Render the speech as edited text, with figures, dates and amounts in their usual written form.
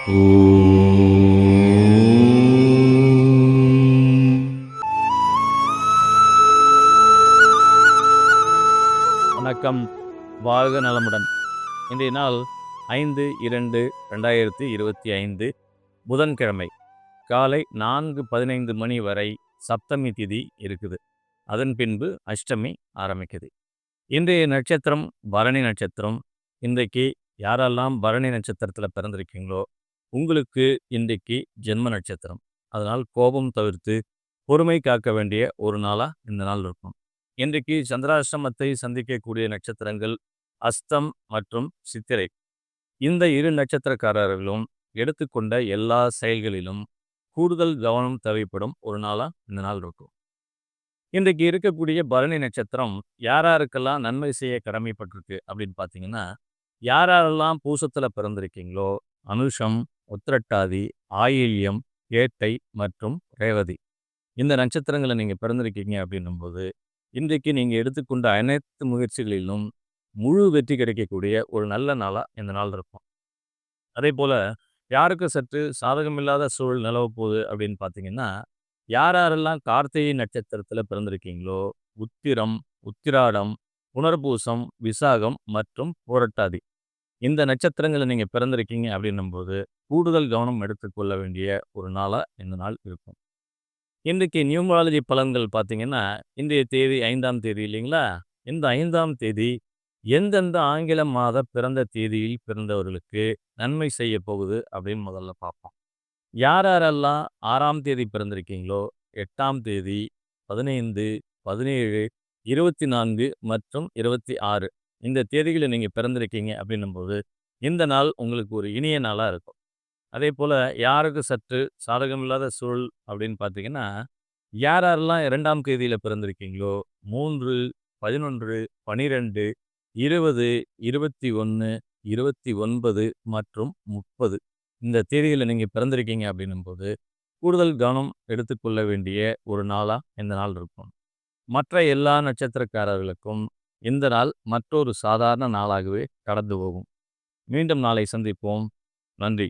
வணக்கம். வாழ்க நலமுடன். இன்றைய நாள் 5/2/2025 புதன்கிழமை காலை 4:15 மணி வரை சப்தமி திதி இருக்குது. அதன் பின்பு அஷ்டமி ஆரம்பிக்குது. இன்றைய நட்சத்திரம் பரணி நட்சத்திரம். இன்றைக்கு யாரெல்லாம் பரணி நட்சத்திரத்தில் பிறந்திருக்கீங்களோ உங்களுக்கு இன்றைக்கு ஜென்ம நட்சத்திரம். அதனால் கோபம் தவிர்த்து பொறுமை காக்க வேண்டிய ஒரு நாளாக இந்த நாள் இருக்கும். இன்றைக்கு சந்திராஷ்டமத்தை சந்திக்கக்கூடிய நட்சத்திரங்கள் அஸ்தம் மற்றும் சித்திரை. இந்த இரு நட்சத்திரக்காரர்களும் எடுத்துக்கொண்ட எல்லா செயல்களிலும் கூடுதல் கவனம் தேவைப்படும் ஒரு நாளாக இந்த நாள் இருக்கும். இன்றைக்கு இருக்கக்கூடிய பரணி நட்சத்திரம் யாராருக்கெல்லாம் நன்மை செய்ய கடமைப்பட்டிருக்கு அப்படின்னு பார்த்தீங்கன்னா, யாரெல்லாம் பூசத்தில் பிறந்திருக்கீங்களோ அனுஷம், உத்திரட்டாதி, ஆயில்யம், கேட்டை மற்றும் ரேவதி இந்த நட்சத்திரங்களை நீங்கள் பிறந்திருக்கீங்க அப்படின்னும்போது இன்றைக்கு நீங்கள் எடுத்துக்கொண்ட அனைத்து முயற்சிகளிலும் முழு வெற்றி கிடைக்கக்கூடிய ஒரு நல்ல நாளாக இந்த நாள் இருக்கும். அதே போல் யாருக்கு சற்று சாதகமில்லாத சூழல் நிலவ போகுது அப்படின்னு பார்த்தீங்கன்னா, யாரெல்லாம் கார்த்திகை நட்சத்திரத்தில் பிறந்திருக்கீங்களோ உத்திரம், உத்திராடம், புனர்பூசம், விசாகம் மற்றும் புரட்டாதி இந்த நட்சத்திரங்களை நீங்கள் பிறந்திருக்கீங்க அப்படின்னும்போது கூடுதல் கவனம் எடுத்துக்கொள்ள வேண்டிய ஒரு நாளாக இந்த நாள் இருக்கும். இன்றைக்கு நியூமராலஜி பலன்கள் பார்த்தீங்கன்னா, இன்றைய தேதி 5ஆம் தேதி இல்லைங்களா? இந்த 5ஆம் தேதி எந்தெந்த ஆங்கில மாத பிறந்த தேதியில் பிறந்தவர்களுக்கு நன்மை செய்ய போகுது அப்படின்னு முதல்ல பார்ப்போம். யாரெல்லாம் 6ஆம் தேதி பிறந்திருக்கீங்களோ 8ஆம் தேதி, 15, 17, 24 மற்றும் 26 இந்த தேதிகளை நீங்கள் பிறந்திருக்கீங்க அப்படின்னும்போது இந்த நாள் உங்களுக்கு ஒரு இனிய நாளாக இருக்கும். அதே போல் யாருக்கு சற்று சாதகமில்லாத சூழல் அப்படின்னு பார்த்தீங்கன்னா, யாரெல்லாம் 2ஆம் தேதியில் பிறந்திருக்கீங்களோ 3, 11, 12, 20, 21, 29 மற்றும் 30 இந்த தேதிகளில் நீங்கள் பிறந்திருக்கீங்க அப்படின்னும்போது கூடுதல் கவனம் எடுத்துக்கொள்ள வேண்டிய ஒரு நாளாக இந்த நாள் இருக்கும். மற்ற எல்லா நட்சத்திரக்காரர்களுக்கும் இந்த நாள் மற்றொரு சாதாரண நாளாகவே கடந்து போகும். மீண்டும் நாளை சந்திப்போம். நன்றி.